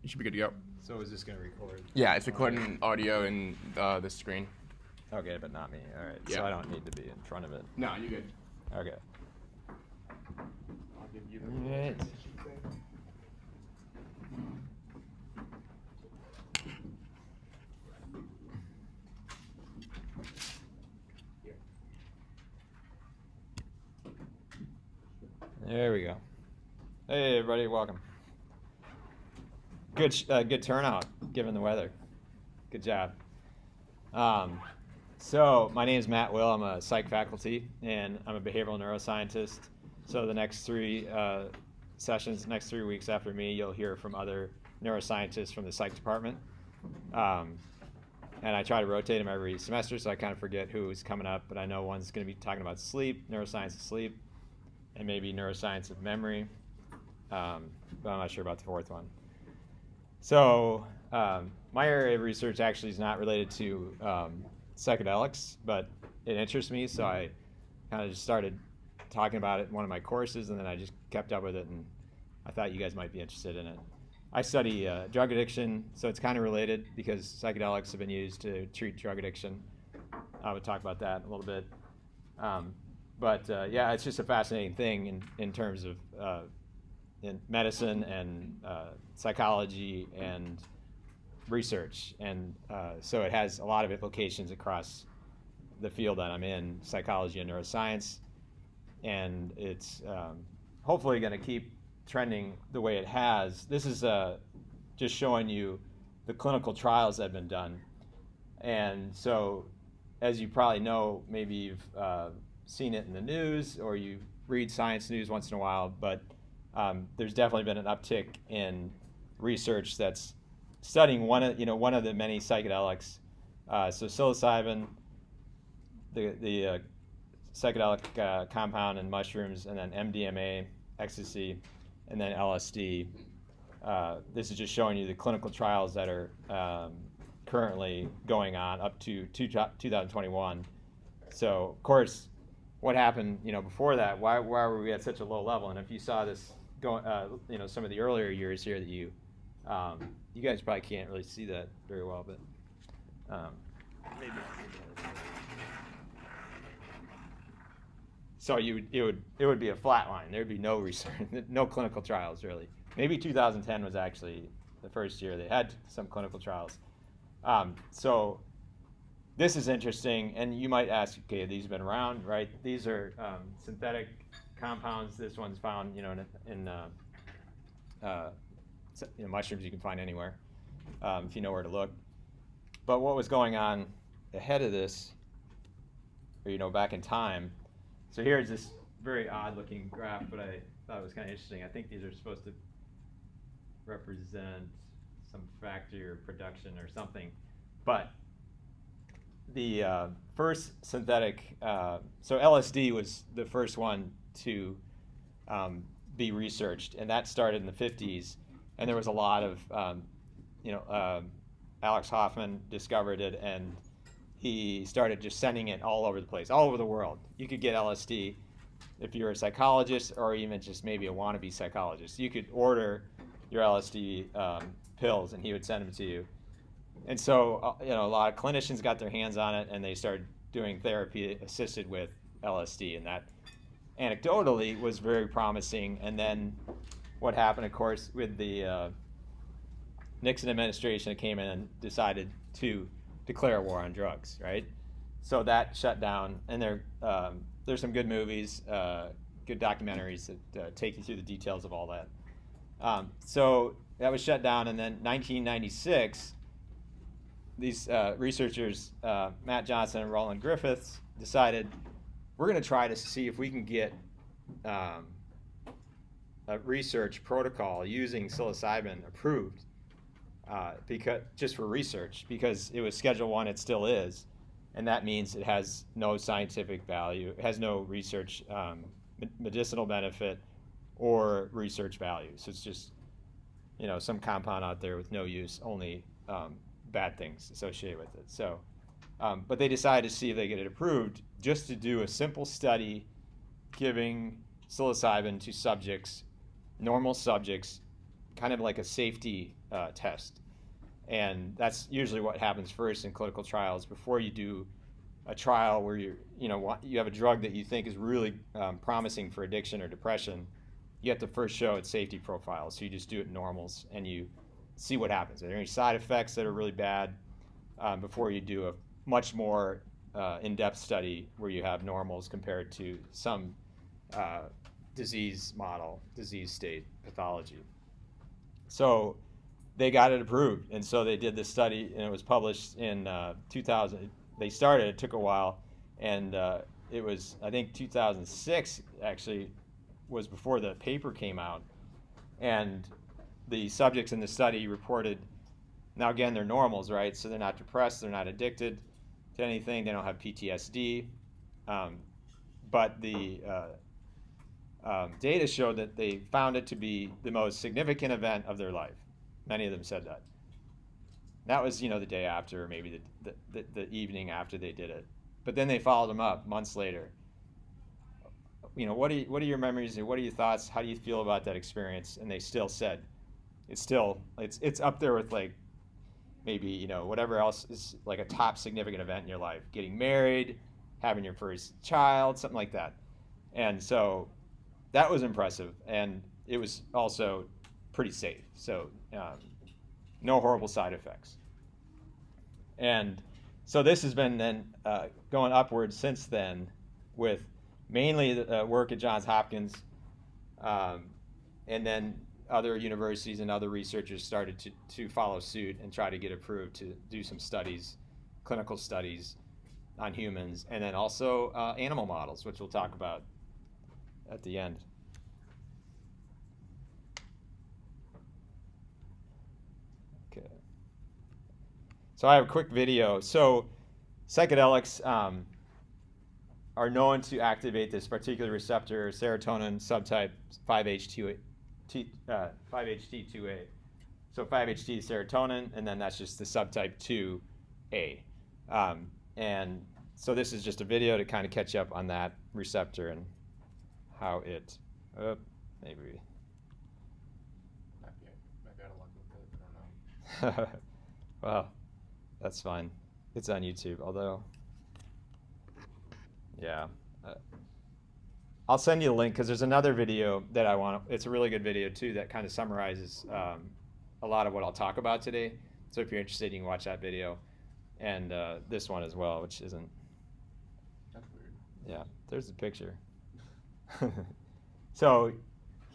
You should be good to go. So is this going to record? Yeah, it's recording audio and the screen. Okay, but not me. All right. Yeah. So I don't need to be in front of it. No, you're good. Okay. I'll give you All right. There we go. Hey, everybody, welcome. Good turnout, given the weather. Good job. So my name is Matt Will. I'm a psych faculty, and I'm a behavioral neuroscientist. So the next three sessions, next 3 weeks after me, you'll hear from other neuroscientists from the psych department. And I try to rotate them every semester, so I kind of forget who's coming up. But I know one's going to be talking about sleep, neuroscience of sleep, and maybe neuroscience of memory. But I'm not sure about the fourth one. So my area of research actually is not related to psychedelics, but it interests me, so I kind of just started talking about it in one of my courses, and then I just kept up with it, and I thought you guys might be interested in it. I study drug addiction, so it's kind of related because psychedelics have been used to treat drug addiction. I would talk about that a little bit. But yeah, it's just a fascinating thing in terms of in medicine and psychology and research, and so it has a lot of implications across the field that I'm in, psychology and neuroscience, and it's hopefully going to keep trending the way it has. This is just showing you the clinical trials that have been done, and so as you probably know, maybe you've seen it in the news or you read science news once in a while, but there's definitely been an uptick in research that's studying one of the many psychedelics. So psilocybin, the psychedelic compound in mushrooms, and then MDMA, ecstasy, and then LSD. This is just showing you the clinical trials that are currently going on up to 2021. So of course, what happened, before that? Why were we at such a low level? And if you saw this going, some of the earlier years here that you guys probably can't really see that very well, but maybe. So it would be a flat line. There'd be no research, no clinical trials really. Maybe 2010 was actually the first year they had some clinical trials. So this is interesting, and you might ask, okay, these have been around, right? These are synthetic compounds. This one's found, in mushrooms you can find anywhere, if you know where to look. But what was going on ahead of this, or back in time? So here's this very odd-looking graph, but I thought it was kind of interesting. I think these are supposed to represent some factory or production or something, but the first synthetic, so LSD was the first one to be researched, and that started in the 50s, and there was a lot of, Alex Hoffman discovered it, and he started just sending it all over the place, all over the world. You could get LSD if you're a psychologist or even just maybe a wannabe psychologist. You could order your LSD pills, and he would send them to you. And so, a lot of clinicians got their hands on it, and they started doing therapy assisted with LSD, and that anecdotally was very promising. And then what happened, of course, with the Nixon administration, that came in and decided to declare war on drugs, right? So that shut down, and there's some good movies, good documentaries that take you through the details of all that. So that was shut down, and then 1996, these researchers, Matt Johnson and Roland Griffiths, decided we're going to try to see if we can get a research protocol using psilocybin approved, because just for research, because it was Schedule I, it still is, and that means it has no scientific value, it has no research medicinal benefit or research value. So it's just some compound out there with no use, only bad things associated with it. So, but they decided to see if they get it approved, just to do a simple study giving psilocybin to subjects, normal subjects, kind of like a safety test. And that's usually what happens first in clinical trials before you do a trial where you have a drug that you think is really promising for addiction or depression. You have to first show its safety profile. So you just do it in normals and you see what happens. Are there any side effects that are really bad before you do a much more in-depth study where you have normals compared to some disease model, disease state pathology. So they got it approved, and so they did this study, and it was published in 2000. They started, it took a while, and it was, I think 2006 actually was before the paper came out, and the subjects in the study reported, now again, they're normals, right? So they're not depressed, they're not addicted to anything, they don't have PTSD, but the data showed that they found it to be the most significant event of their life. Many of them said that. That was, the day after, or maybe the evening after they did it. But then they followed them up months later. What are your memories? What are your thoughts? How do you feel about that experience? And they still said, it's up there with like maybe whatever else is like a top significant event in your life. Getting married, having your first child, something like that. And so that was impressive, and it was also pretty safe. So no horrible side effects. And so this has been then going upwards since then, with mainly the work at Johns Hopkins, and then other universities and other researchers started to follow suit and try to get approved to do some studies, clinical studies on humans, and then also animal models, which we'll talk about at the end. Okay. So I have a quick video. So psychedelics are known to activate this particular receptor, serotonin subtype 5-HT2A. So 5-HT is serotonin, and then that's just the subtype 2A. And so this is just a video to kind of catch up on that receptor and how it, maybe. Might be out of luck with it, I don't know. Well, that's fine. It's on YouTube, although, yeah. I'll send you a link because there's another video that I want. It's a really good video too that kind of summarizes a lot of what I'll talk about today. So if you're interested, you can watch that video, and this one as well, which isn't. That's weird. Yeah, there's the picture. So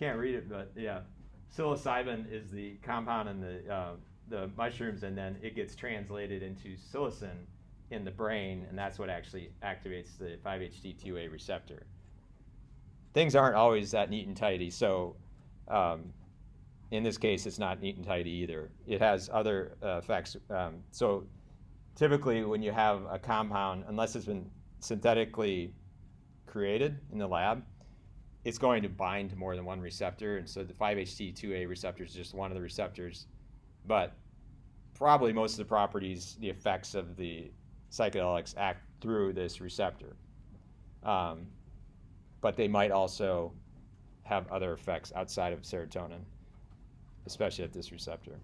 can't read it, but yeah, psilocybin is the compound in the mushrooms, and then it gets translated into psilocin in the brain, and that's what actually activates the 5-HT2A receptor. Things aren't always that neat and tidy, so in this case, it's not neat and tidy either. It has other effects. So typically, when you have a compound, unless it's been synthetically created in the lab, it's going to bind to more than one receptor, and so the 5-HT2A receptor is just one of the receptors. But probably most of the properties, the effects of the psychedelics act through this receptor. But they might also have other effects outside of serotonin, especially at this receptor.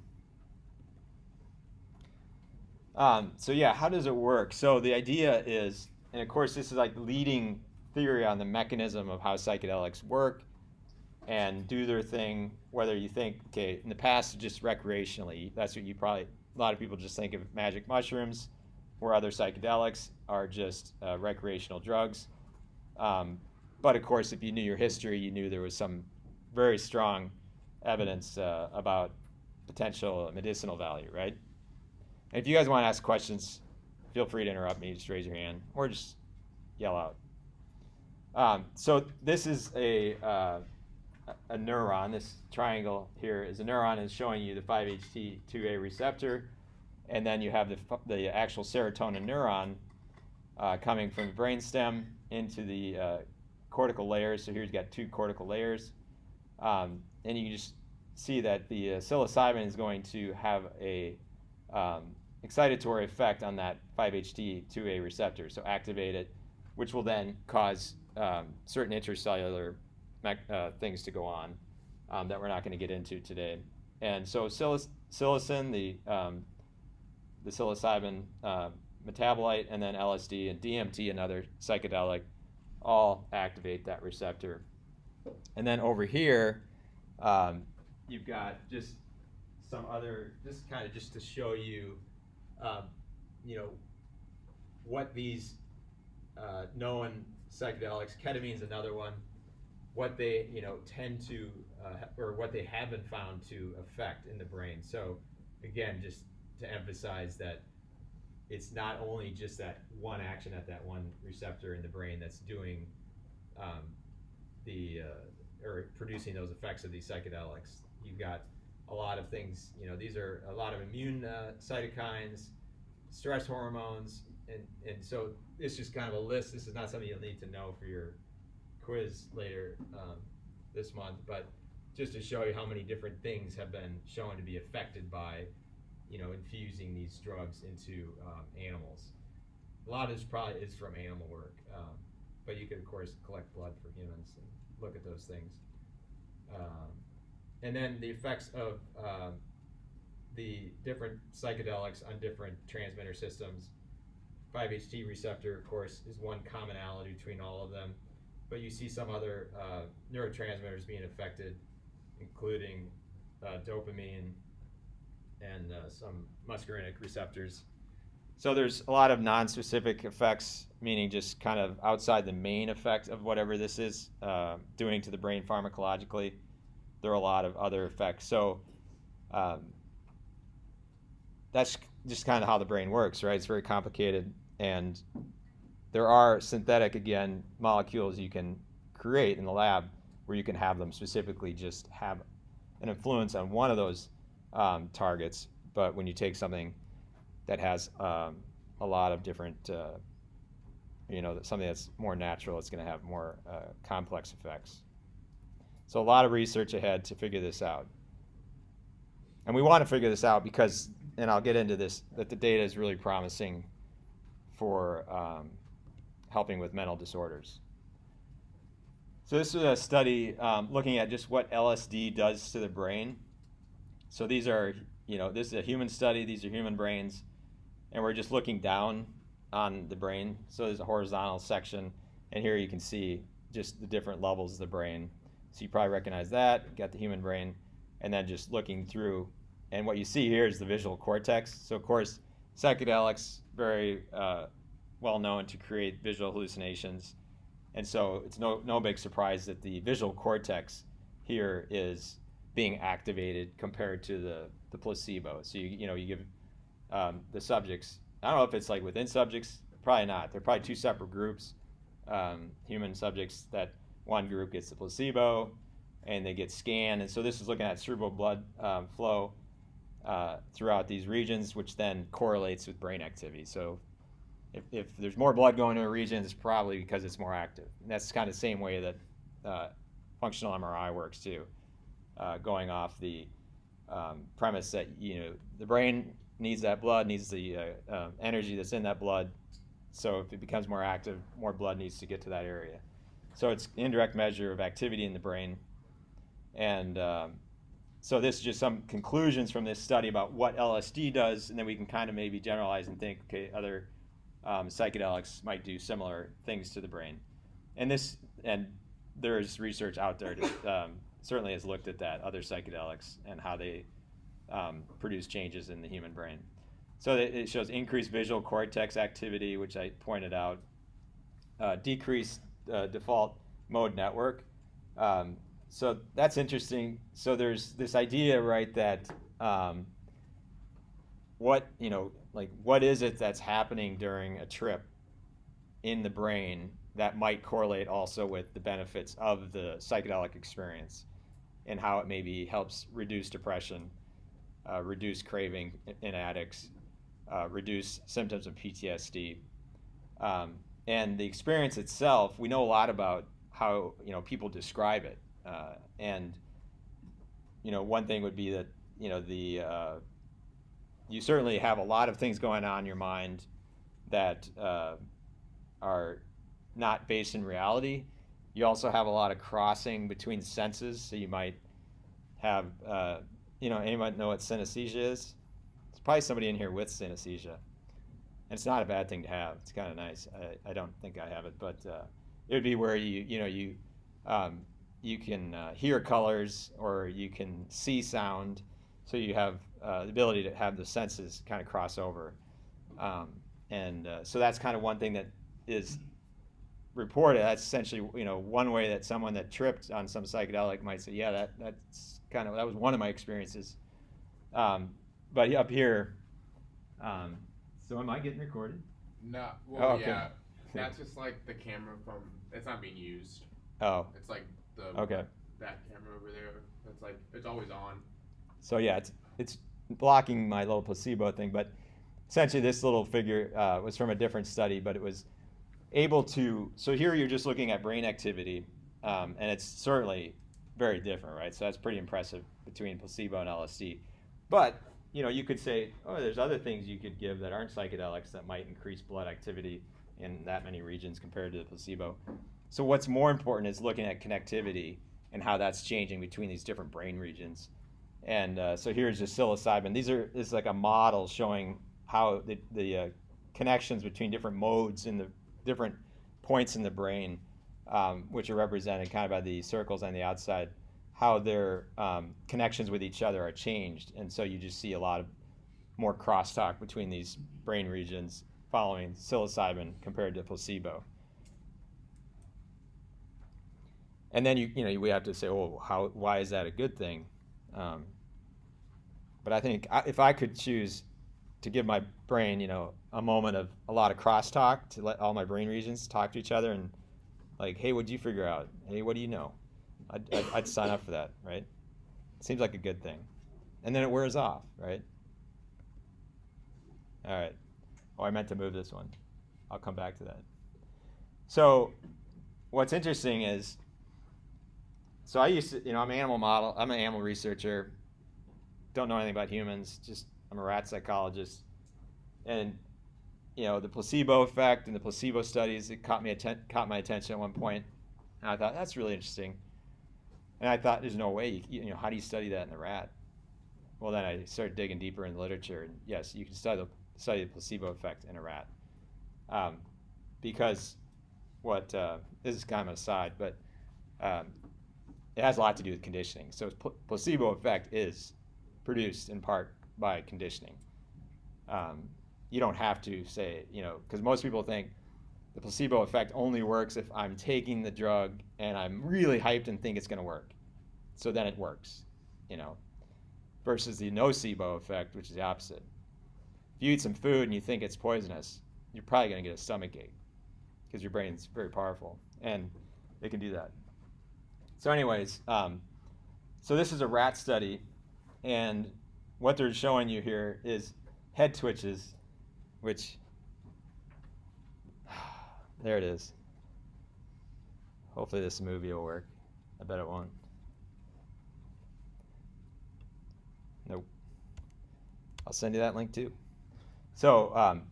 So yeah, how does it work? So the idea is, and of course this is like the leading theory on the mechanism of how psychedelics work and do their thing, whether you think, okay, in the past just recreationally, that's what a lot of people just think of magic mushrooms or other psychedelics are just recreational drugs. But of course, if you knew your history, you knew there was some very strong evidence about potential medicinal value, right? And if you guys want to ask questions, feel free to interrupt me, just raise your hand or just yell out. So this is a neuron. This triangle here is a neuron, and it's showing you the 5-HT2A receptor, and then you have the actual serotonin neuron coming from the brainstem into the cortical layers. So here you've got two cortical layers, and you can just see that the psilocybin is going to have a excitatory effect on that 5-HT2A receptor, so activate it, which will then cause certain intracellular things to go on that we're not going to get into today. And so psilocin, the psilocybin metabolite, and then LSD and DMT, another psychedelic, all activate that receptor. And then over here, you've got just some other, just kind of just to show you, you know, what these known psychedelics, ketamine's another one, what they, you know, tend to, or what they have been found to affect in the brain. So again, just to emphasize that it's not only just that one action at that one receptor in the brain that's doing or producing those effects of these psychedelics. You've got a lot of things, you know, these are a lot of immune cytokines, stress hormones, and so it's just kind of a list. This is not something you'll need to know for your quiz later this month, but just to show you how many different things have been shown to be affected by, you know, infusing these drugs into animals. A lot of this probably is from animal work, but you could, of course, collect blood for humans and look at those things. And then the effects of the different psychedelics on different transmitter systems. 5-HT receptor, of course, is one commonality between all of them, but you see some other neurotransmitters being affected, including dopamine and some muscarinic receptors. So there's a lot of non-specific effects, meaning just kind of outside the main effect of whatever this is doing to the brain pharmacologically. There are a lot of other effects. So that's just kind of how the brain works, right? It's very complicated, and there are synthetic, again, molecules you can create in the lab where you can have them specifically just have an influence on one of those targets. But when you take something that has a lot of different, you know, something that's more natural, it's going to have more complex effects. So a lot of research ahead to figure this out. And we want to figure this out because, and I'll get into this, that the data is really promising for helping with mental disorders. So this is a study looking at just what LSD does to the brain. So these are, you know, this is a human study, these are human brains, and we're just looking down on the brain. So there's a horizontal section, and here you can see just the different levels of the brain. So you probably recognize that, you got the human brain, and then just looking through. And what you see here is the visual cortex. So of course, psychedelics, very well known to create visual hallucinations. And so it's no big surprise that the visual cortex here is being activated compared to the placebo. So you give the subjects, I don't know if it's like within subjects, probably not. They're probably two separate groups. Human subjects, that one group gets the placebo and they get scanned. And so this is looking at cerebral blood flow throughout these regions, which then correlates with brain activity. So if there's more blood going to a region, it's probably because it's more active. And that's kind of the same way that functional MRI works too, going off the premise that, you know, the brain needs that blood, needs the energy that's in that blood. So if it becomes more active, more blood needs to get to that area. So it's an indirect measure of activity in the brain. And so this is just some conclusions from this study about what LSD does, and then we can kind of maybe generalize and think, okay, other psychedelics might do similar things to the brain. And there's research out there that certainly has looked at that, other psychedelics, and how they produce changes in the human brain. So it shows increased visual cortex activity, which I pointed out, decreased default mode network. So that's interesting. So there's this idea, right, that what is it that's happening during a trip in the brain that might correlate also with the benefits of the psychedelic experience, and how it maybe helps reduce depression, reduce craving in addicts, reduce symptoms of PTSD. And the experience itself, we know a lot about how, you know, people describe it. And, you know, one thing would be that, you know, you certainly have a lot of things going on in your mind that are not based in reality. You also have a lot of crossing between senses. So you might have anyone know what synesthesia is? There's probably somebody in here with synesthesia. And it's not a bad thing to have. It's kind of nice. I don't think I have it, but it would be where you can hear colors or you can see sound, so you have the ability to have the senses kind of cross over, and so that's kind of one thing that is reported. That's essentially one way that someone that tripped on some psychedelic might say, yeah, that was one of my experiences. But up here, so am I getting recorded? No, well, Oh, okay. yeah, that's just like the camera from. It's not being used. Oh, It's like okay. that camera over there. It's like it's always on. So yeah, it's blocking my little placebo thing, but essentially this little figure was from a different study, but it was able to. So here you're just looking at brain activity, and it's certainly very different, right? So that's pretty impressive between placebo and LSD. But you could say, oh, there's other things you could give that aren't psychedelics that might increase blood activity in that many regions compared to the placebo. So what's more important is looking at connectivity and how that's changing between these different brain regions. And so here's just psilocybin. This is like a model showing how the connections between different modes in the different points in the brain, which are represented kind of by the circles on the outside, how their connections with each other are changed. And so you just see a lot of more crosstalk between these brain regions following psilocybin compared to placebo. And then we have to say, oh, why is that a good thing? But I think if I could choose to give my brain, a moment of a lot of crosstalk, to let all my brain regions talk to each other and like, hey, what'd you figure out? Hey, what do you know? I'd sign up for that, right? Seems like a good thing. And then it wears off, right? All right. Oh, I meant to move this one. I'll come back to that. So what's interesting is, so I used to, I'm an animal researcher, don't know anything about humans, I'm a rat psychologist. And, the placebo effect and the placebo studies, it caught my attention at one point. And I thought, that's really interesting. And I thought, there's no way, how do you study that in the rat? Well, then I started digging deeper in the literature, and yes, you can study the placebo effect in a rat. Because this is kind of an aside, but it has a lot to do with conditioning. So placebo effect is produced in part by conditioning. You don't have to say, because most people think the placebo effect only works if I'm taking the drug and I'm really hyped and think it's going to work. So then it works, versus the nocebo effect, which is the opposite. If you eat some food and you think it's poisonous, you're probably going to get a stomach ache because your brain's very powerful and it can do that. So anyways, so this is a rat study, and what they're showing you here is head twitches, which, there it is. Hopefully this movie will work. I bet it won't. Nope. I'll send you that link too. So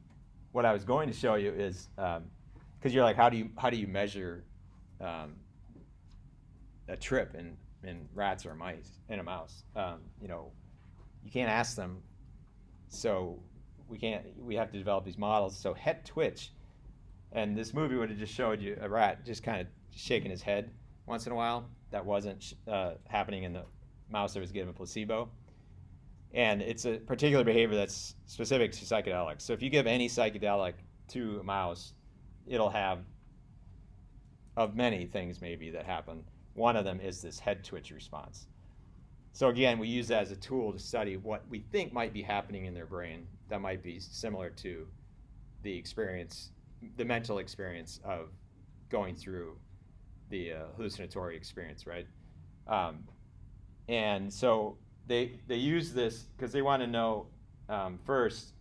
what I was going to show you is, because you're like, how do you measure a trip in rats or mice, in a mouse? You can't ask them, so we have to develop these models. So head twitch, and this movie would have just showed you a rat just kind of shaking his head once in a while. That wasn't happening in the mouse that was given a placebo. And it's a particular behavior that's specific to psychedelics. So if you give any psychedelic to a mouse, it'll have, of many things maybe that happen, one of them is this head twitch response. So again, we use that as a tool to study what we think might be happening in their brain that might be similar to the mental experience of going through the hallucinatory experience, right? And so they use this because they want to know, first,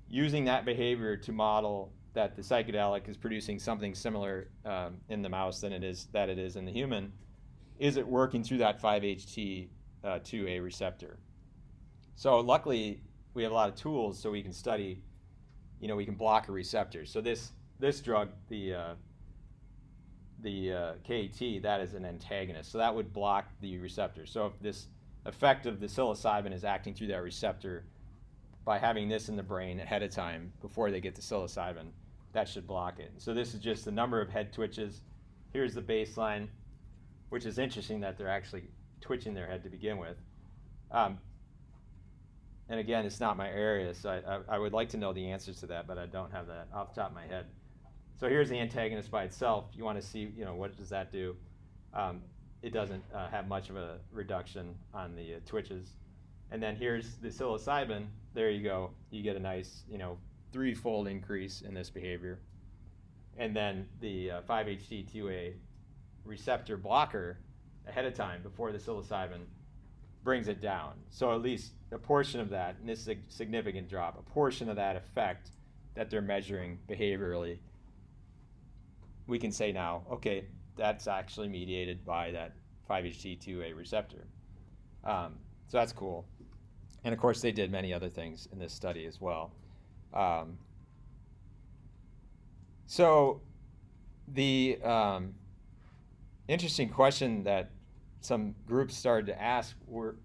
using that behavior to model that the psychedelic is producing something similar in the mouse than it is in the human. Is it working through that 5-HT2A receptor? So luckily, we have a lot of tools so we can study, we can block a receptor. So this drug, the KT, that is an antagonist. So that would block the receptor. So if this effect of the psilocybin is acting through that receptor by having this in the brain ahead of time before they get the psilocybin. That should block it. So this is just the number of head twitches. Here's the baseline, which is interesting that they're actually twitching their head to begin with. And again, it's not my area, so I would like to know the answers to that, but I don't have that off the top of my head. So here's the antagonist by itself. You want to see, what does that do? It doesn't have much of a reduction on the twitches. And then here's the psilocybin. There you go. You get a nice, threefold increase in this behavior. And then the 5-HT2A receptor blocker ahead of time before the psilocybin brings it down. So at least a portion of that, and this is a significant drop, a portion of that effect that they're measuring behaviorally, we can say now, okay, that's actually mediated by that 5-HT2A receptor. So that's cool. And of course, they did many other things in this study as well. So the interesting question that some groups started to ask were,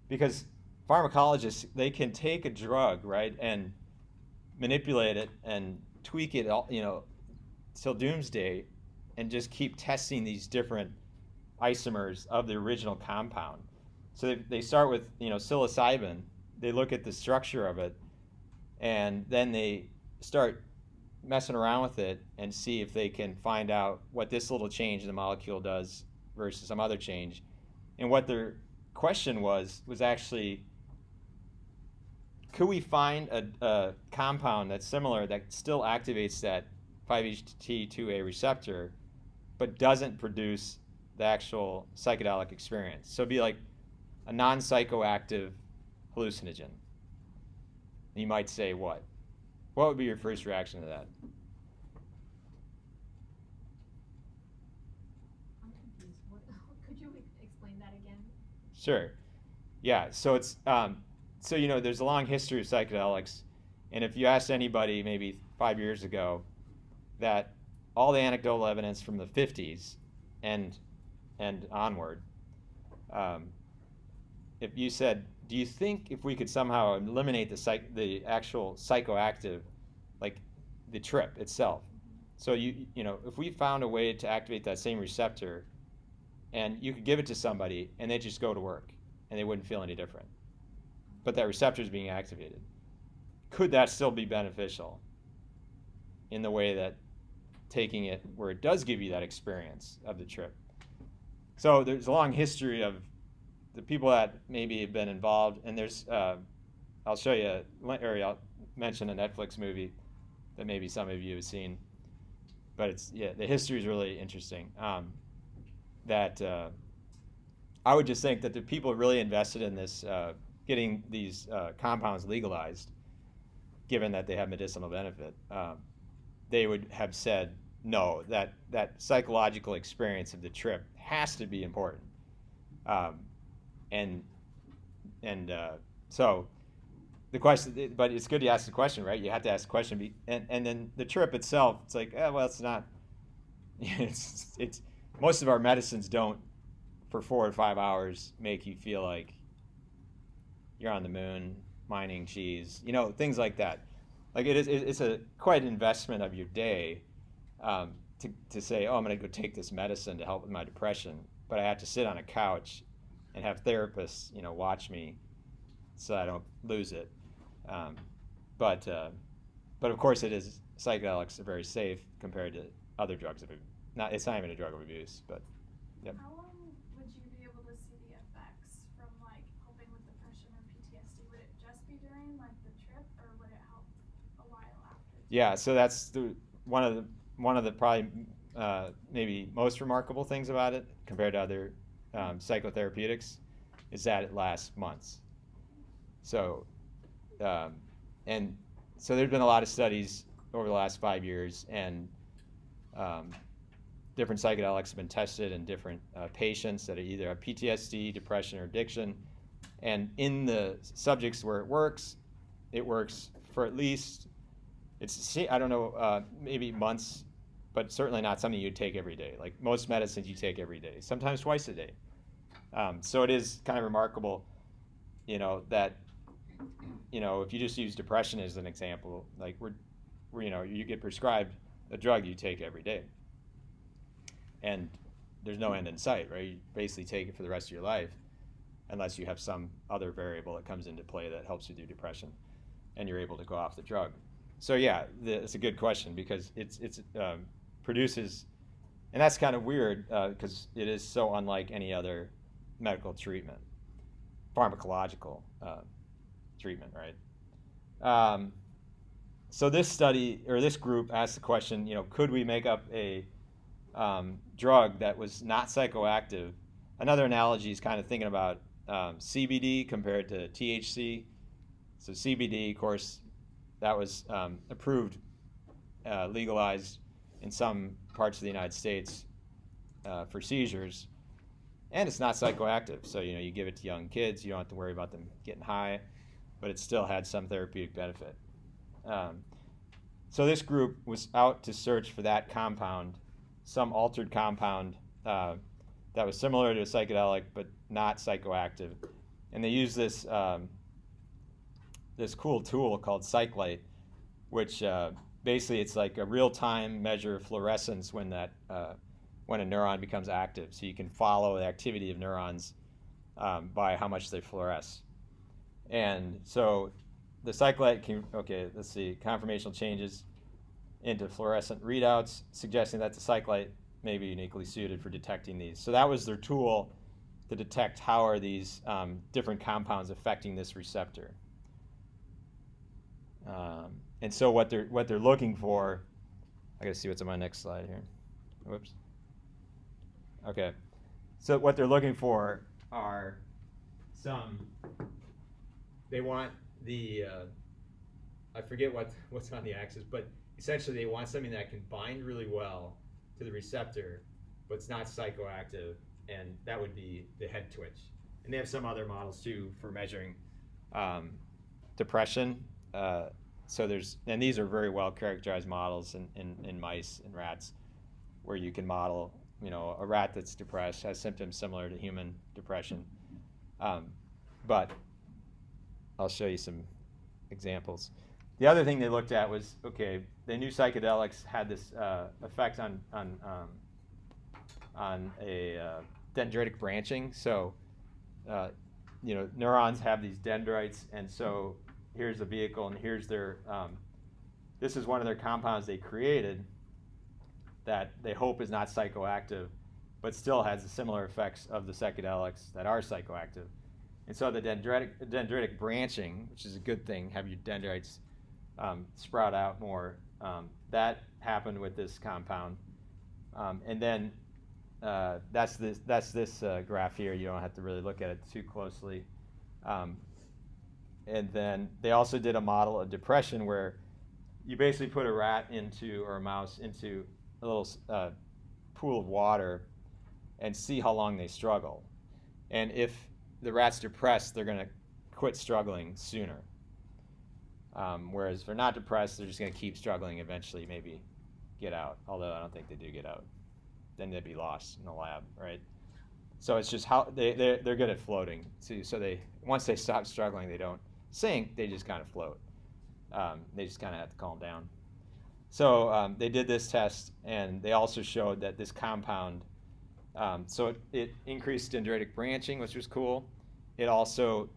because pharmacologists, they can take a drug, right, and manipulate it and tweak it, till doomsday, and just keep testing these different isomers of the original compound. So they start with, psilocybin. They look at the structure of it, and then they start messing around with it and see if they can find out what this little change in the molecule does versus some other change. And what their question was actually, could we find a compound that's similar that still activates that 5-HT2A receptor but doesn't produce the actual psychedelic experience? So it'd be like a non-psychoactive hallucinogen. And you might say, what? What would be your first reaction to that? I'm confused. Could you explain that again? Sure. Yeah, so it's there's a long history of psychedelics, and if you asked anybody maybe 5 years ago that all the anecdotal evidence from the 50s and onward, if you said, do you think if we could somehow eliminate the actual psychoactive, like the trip itself, so if we found a way to activate that same receptor and you could give it to somebody and they just go to work and they wouldn't feel any different, but that receptor is being activated, could that still be beneficial in the way that taking it where it does give you that experience of the trip? So there's a long history of the people that maybe have been involved, and there's I'll show you, or I'll mention a Netflix movie that maybe some of you have seen, but the history is really interesting. That I would just think that the people really invested in this, getting these compounds legalized, given that they have medicinal benefit, they would have said, no, that psychological experience of the trip has to be important. So the question, but it's good to ask the question, right? You have to ask the question, and then the trip itself, it's like, well, it's not. It's most of our medicines don't, for 4 or 5 hours, make you feel like you're on the moon mining cheese, things like that. Like it's a quite an investment of your day to say, oh, I'm going to go take this medicine to help with my depression, but I have to sit on a couch and have therapists, watch me so I don't lose it. But of course, psychedelics are very safe compared to other drugs. It's not even a drug of abuse, but yep. How long would you be able to see the effects from helping with depression or PTSD? Would it just be during the trip, or would it help a while after? Yeah, so that's one of the probably maybe most remarkable things about it compared to other psychotherapeutics is that it lasts months. So and so there's been a lot of studies over the last 5 years, and different psychedelics have been tested in different patients that either have PTSD, depression, or addiction. And in the subjects where it works for at least, I don't know, maybe months, but certainly not something you'd take every day. Like most medicines you take every day, sometimes twice a day. So it is kind of remarkable, that, if you just use depression as an example, like you get prescribed a drug you take every day, and there's no end in sight, right? You basically take it for the rest of your life, unless you have some other variable that comes into play that helps you through depression, and you're able to go off the drug. So yeah, it's a good question because it's produces, and that's kind of weird because it is so unlike any other medical treatment, pharmacological treatment, right? So this study or this group asked the question, could we make up a drug that was not psychoactive? Another analogy is kind of thinking about CBD compared to THC. So CBD, of course, that was approved, legalized in some parts of the United States for seizures, and it's not psychoactive. So you give it to young kids, you don't have to worry about them getting high, but it still had some therapeutic benefit. So this group was out to search for that compound, some altered compound that was similar to a psychedelic but not psychoactive, and they used this this cool tool called Cyclite, which basically it's like a real-time measure of fluorescence when a neuron becomes active. So you can follow the activity of neurons by how much they fluoresce. And so the Cyclite let's see, conformational changes into fluorescent readouts, suggesting that the Cyclite may be uniquely suited for detecting these. So that was their tool to detect how are these different compounds affecting this receptor. And so what they're looking for, I gotta see what's on my next slide here. Whoops. Okay. So what they're looking for are they want I forget what's on the axis, but essentially they want something that can bind really well to the receptor, but it's not psychoactive, and that would be the head twitch. And they have some other models too for measuring depression. And these are very well characterized models in mice and rats, where you can model, a rat that's depressed has symptoms similar to human depression. But I'll show you some examples. The other thing they looked at was, they knew psychedelics had this effect on a dendritic branching. So, neurons have these dendrites, and so here's the vehicle, and here's their, this is one of their compounds they created that they hope is not psychoactive, but still has the similar effects of the psychedelics that are psychoactive. And so the dendritic branching, which is a good thing, have your dendrites sprout out more, that happened with this compound. And then that's this graph here. You don't have to really look at it too closely. And then they also did a model of depression where you basically put a rat or a mouse into a little pool of water and see how long they struggle. And if the rat's depressed, they're going to quit struggling sooner. Whereas if they're not depressed, they're just going to keep struggling, eventually maybe get out. Although I don't think they do get out. Then they'd be lost in the lab, right? So it's just how they're good at floating. So once they stop struggling, they don't sink, they just kind of float. They just kind of have to calm down. So they did this test, and they also showed that this compound, so it increased dendritic branching, which was cool. It also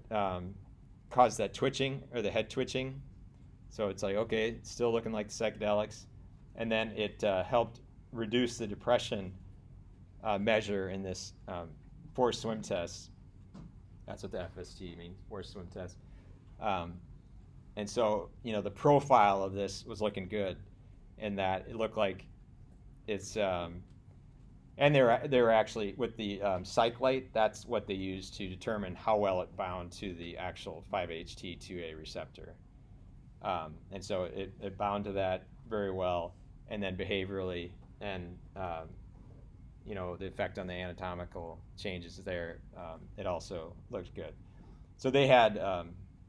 caused that twitching, or the head twitching. So it's like, okay, it's still looking like the psychedelics. And then it helped reduce the depression measure in this forced swim test. That's what the FST means, forced swim test. And so, the profile of this was looking good, in that it looked like it's, and they were actually, with the Cyclite, that's what they used to determine how well it bound to the actual 5-HT2A receptor. And so it bound to that very well, and then behaviorally, and the effect on the anatomical changes there, it also looked good. So they had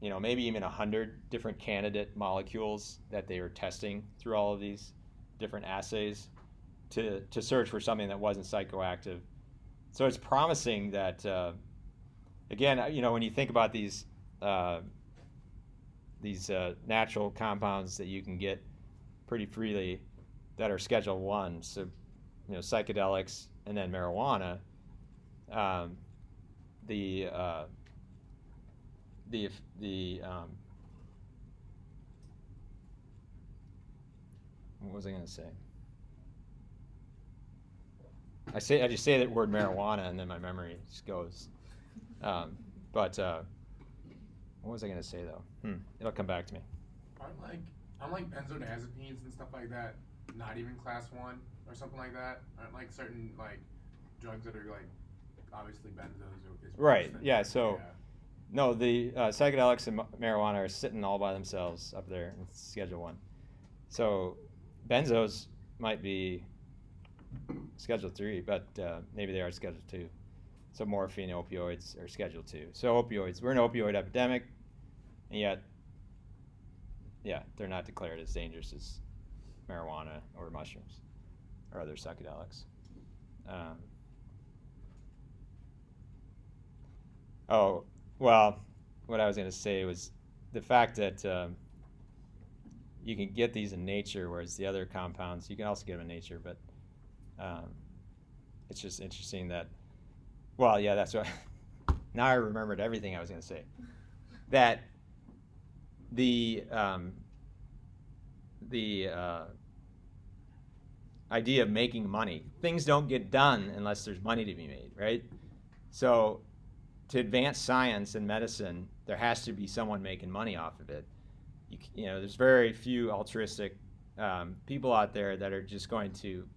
maybe even 100 different candidate molecules that they were testing through all of these different assays to search for something that wasn't psychoactive. So it's promising that, again, when you think about these natural compounds that you can get pretty freely that are Schedule 1, so psychedelics and then marijuana, the what was I going to say? I just say that word marijuana and then my memory just goes. But what was I going to say though? It'll come back to me. Aren't like benzodiazepines and stuff like that not even class 1 or something like that? Aren't like certain like drugs that are like obviously benzos is right? Yeah. So no, the psychedelics and marijuana are sitting all by themselves up there in Schedule 1. So benzos might be Schedule 3, but maybe they are Schedule 2. So morphine, opioids are Schedule 2. So opioids, we're an opioid epidemic, and yet, yeah, they're not declared as dangerous as marijuana or mushrooms or other psychedelics. Well, what I was going to say was the fact that you can get these in nature, whereas the other compounds, you can also get them in nature, but it's just interesting that, well, yeah, that's what, now I remembered everything I was going to say. That the idea of making money, things don't get done unless there's money to be made, right? So to advance science and medicine, there has to be someone making money off of it. There's very few altruistic people out there that are just going to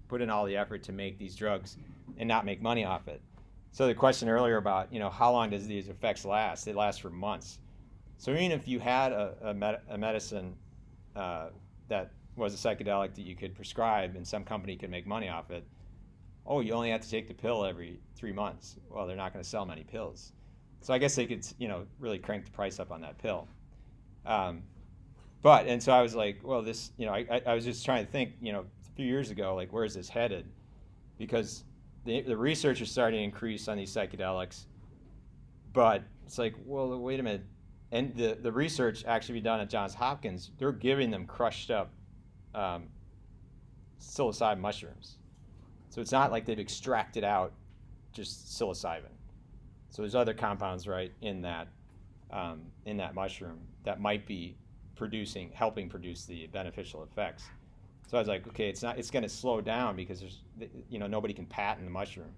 put in all the effort to make these drugs and not make money off it. So the question earlier about, how long does these effects last? They last for months. So even if you had a medicine that was a psychedelic that you could prescribe and some company could make money off it, you only have to take the pill every 3 months. Well, they're not going to sell many pills. So I guess they could, really crank the price up on that pill. And so I was like, well, this, I was just trying to think, a few years ago, like, where is this headed? Because the research is starting to increase on these psychedelics, but it's like, well, wait a minute. And the research actually be done at Johns Hopkins, they're giving them crushed up psilocybin mushrooms. So it's not like they've extracted out just psilocybin. So there's other compounds, right, in that mushroom that might be helping produce the beneficial effects. So I was like, okay, it's going to slow down because there's, nobody can patent the mushroom.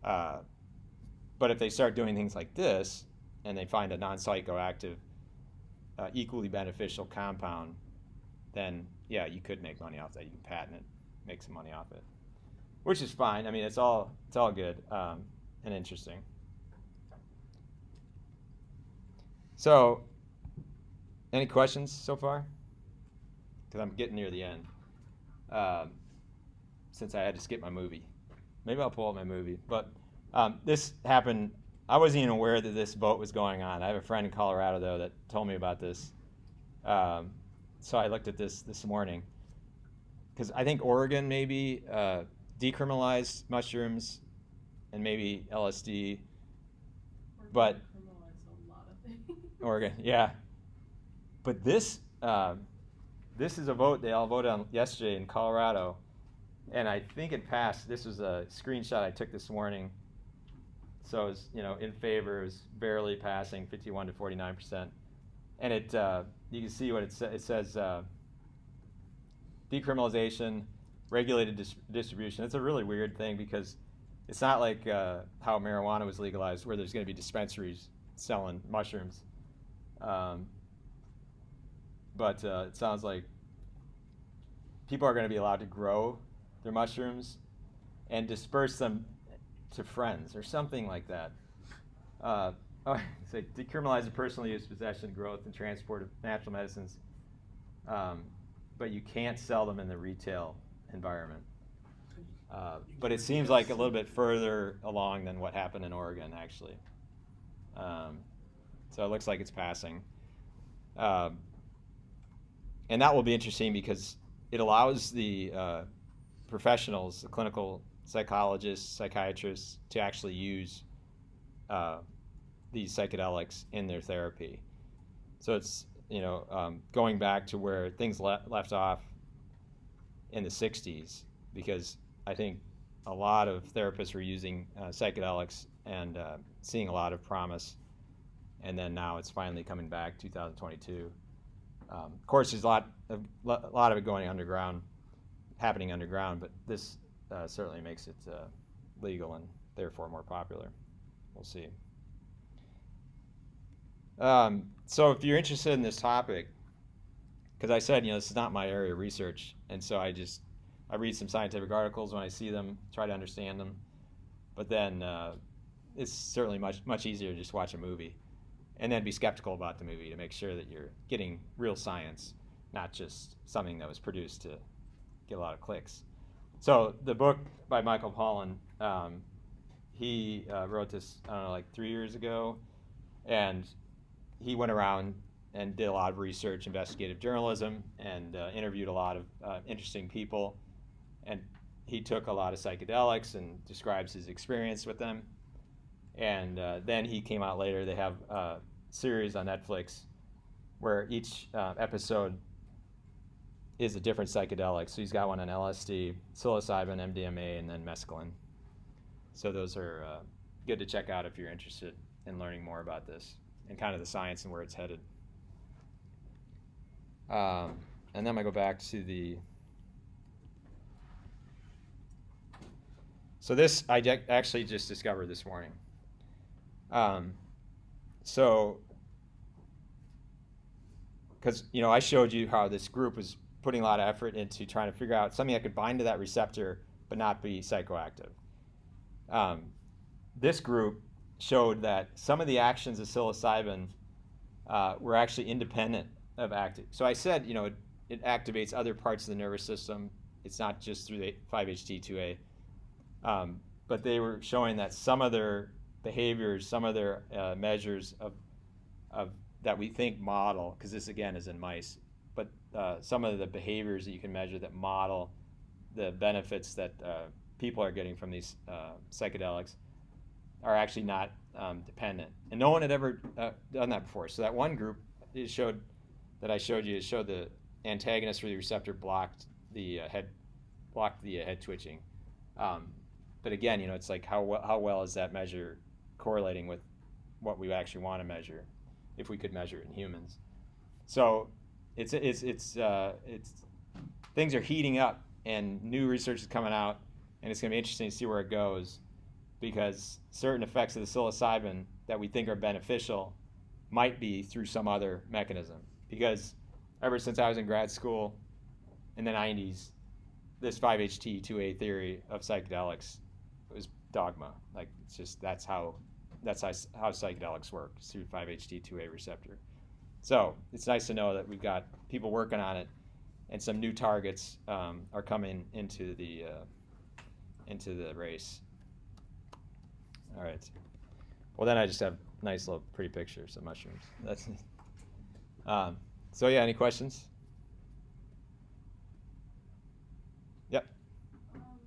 But if they start doing things like this, and they find a non-psychoactive, equally beneficial compound, then yeah, you could make money off that. You can patent it, make some money off it, which is fine. I mean, it's all good and interesting. So, any questions so far? Because I'm getting near the end. Since I had to skip my movie, maybe I'll pull up my movie. But this happened. I wasn't even aware that this vote was going on. I have a friend in Colorado, though, that told me about this. So I looked at this morning. Because I think Oregon maybe decriminalized mushrooms and maybe LSD. But Decriminalized a lot of things. Oregon, yeah. But this is a vote they all voted on yesterday in Colorado. And I think it passed. This was a screenshot I took this morning. So it was, in favor. It was barely passing, 51 to 49%. And it, you can see what it says. It says decriminalization, regulated distribution. It's a really weird thing because it's not like how marijuana was legalized, where there's going to be dispensaries selling mushrooms. But it sounds like people are going to be allowed to grow their mushrooms and disperse them to friends or something like that. It's like decriminalize the personal use, possession, growth, and transport of natural medicines, but you can't sell them in the retail environment. But it seems like a little bit further along than what happened in Oregon, actually. So it looks like it's passing. And that will be interesting because it allows the professionals, the clinical psychologists, psychiatrists to actually use these psychedelics in their therapy. So it's, going back to where things left off in the 60s, because I think a lot of therapists were using psychedelics and seeing a lot of promise, and then now it's finally coming back, 2022. Of course, there's a lot of it going underground, happening underground, but this certainly makes it legal and therefore more popular. We'll see. So if you're interested in this topic, because I said, this is not my area of research, and so I read some scientific articles when I see them, try to understand them, but then it's certainly much easier to just watch a movie and then be skeptical about the movie to make sure that you're getting real science, not just something that was produced to get a lot of clicks. So the book by Michael Pollan, he wrote this, I don't know, like 3 years ago, and he went around and did a lot of research, investigative journalism, and interviewed a lot of interesting people. And he took a lot of psychedelics and describes his experience with them. And then he came out later. They have a series on Netflix where each episode is a different psychedelic. So he's got one on LSD, psilocybin, MDMA, and then mescaline. So those are good to check out if you're interested in learning more about this and kind of the science and where it's headed. And then I go back to the... So this I actually just discovered this morning. Because I showed you how this group was putting a lot of effort into trying to figure out something that could bind to that receptor but not be psychoactive. This group showed that some of the actions of psilocybin were actually independent of active. So I said, it activates other parts of the nervous system. It's not just through the 5-HT2A. But they were showing that some of their behaviors, some of their measures of that we think model, because this again is in mice, but some of the behaviors that you can measure that model the benefits that people are getting from these psychedelics are actually not dependent. And no one had ever done that before. So that one group it showed the antagonist for the receptor blocked the head twitching. But again, it's like how well is that measure correlating with what we actually want to measure, if we could measure it in humans. So it's things are heating up and new research is coming out, and it's going to be interesting to see where it goes, because certain effects of the psilocybin that we think are beneficial might be through some other mechanism. Because ever since I was in grad school in the 90s, this 5-HT2A theory of psychedelics was dogma. Like, it's just that's how psychedelics work, through 5-HT2A receptor. So it's nice to know that we've got people working on it, and some new targets are coming into the race. All right. Well, then I just have nice little pretty pictures of mushrooms. That's so yeah. Any questions? Yep. For the slide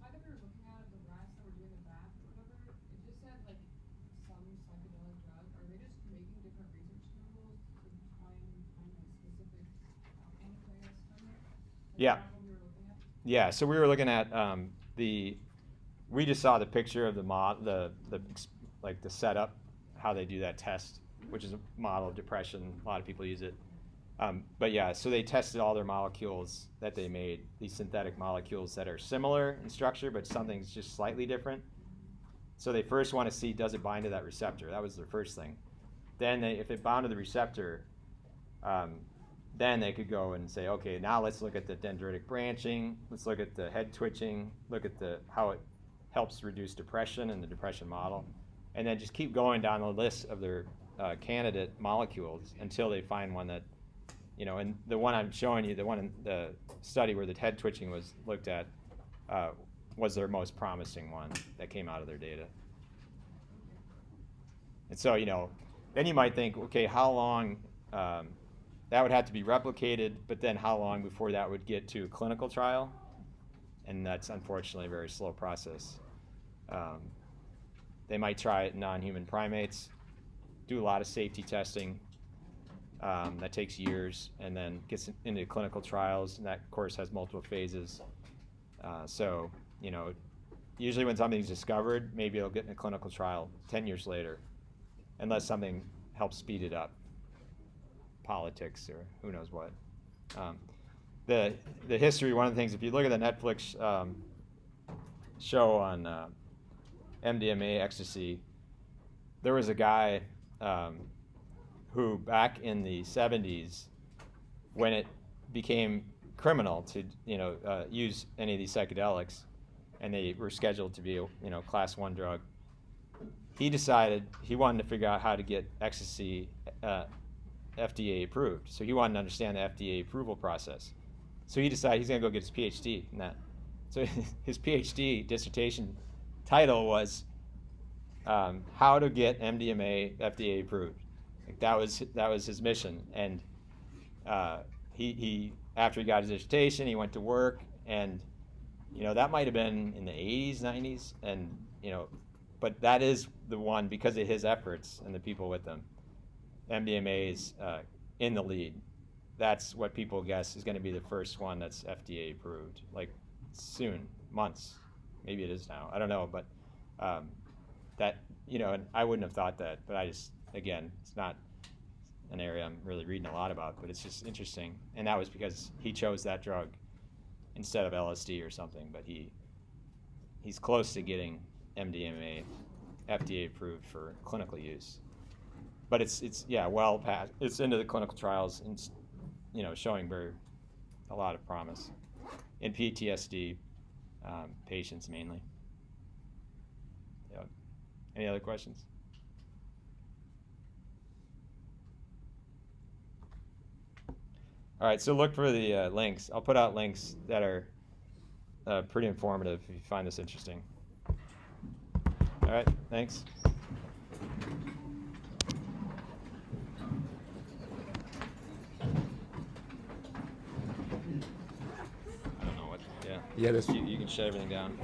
that we were looking at, the rats that were doing the bath or whatever, it just said like some psychedelic drug. Are they just making different research tools to try and find like specific outcomes, I guess, from it? Like Yeah. that one we were looking at? Yeah. So we were looking at we just saw the picture of the setup, how they do that test, which is a model of depression. A lot of people use it. But yeah, so they tested all their molecules that they made, these synthetic molecules that are similar in structure, but something's just slightly different. So they first want to see, does it bind to that receptor? That was their first thing. Then if it bound to the receptor, then they could go and say, okay, now let's look at the dendritic branching, let's look at the head twitching, look at how it helps reduce depression in the depression model, and then just keep going down the list of their candidate molecules until they find one that, and the one I'm showing you, the one in the study where the head twitching was looked at, was their most promising one that came out of their data. And so, then you might think, okay, how long, that would have to be replicated, but then how long before that would get to a clinical trial? and that's unfortunately a very slow process. They might try it in non-human primates, do a lot of safety testing. That takes years, and then gets into clinical trials, and that, of course, has multiple phases. So, you know, usually when something's discovered, maybe it'll get in a clinical trial 10 years later, unless something helps speed it up, politics or who knows what. The history, one of the things, if you look at the Netflix show on MDMA ecstasy, there was a guy who back in the 70s, when it became criminal to use any of these psychedelics, and they were scheduled to be a class 1 drug, he decided he wanted to figure out how to get ecstasy FDA approved. So he wanted to understand the FDA approval process. So he decided he's going to go get his PhD in that. So his PhD dissertation title was how to get MDMA FDA approved. Like that was his mission. And he after he got his dissertation, he went to work, and that might have been in the 80s, 90s, and but that is the one, because of his efforts and the people with him. MDMA is in the lead. That's what people guess is going to be the first one that's FDA approved, like soon, months. Maybe it is now. I don't know, but that and I wouldn't have thought that, but I just, again, it's not an area I'm really reading a lot about, but it's just interesting. And that was because he chose that drug instead of LSD or something, but he's close to getting MDMA FDA approved for clinical use. But it's well past. It's into the clinical trials, and showing a lot of promise in PTSD patients mainly. Yeah. Any other questions? All right, so look for the links. I'll put out links that are pretty informative if you find this interesting. All right, thanks. I don't know what, yeah. Yeah, this You can shut everything down.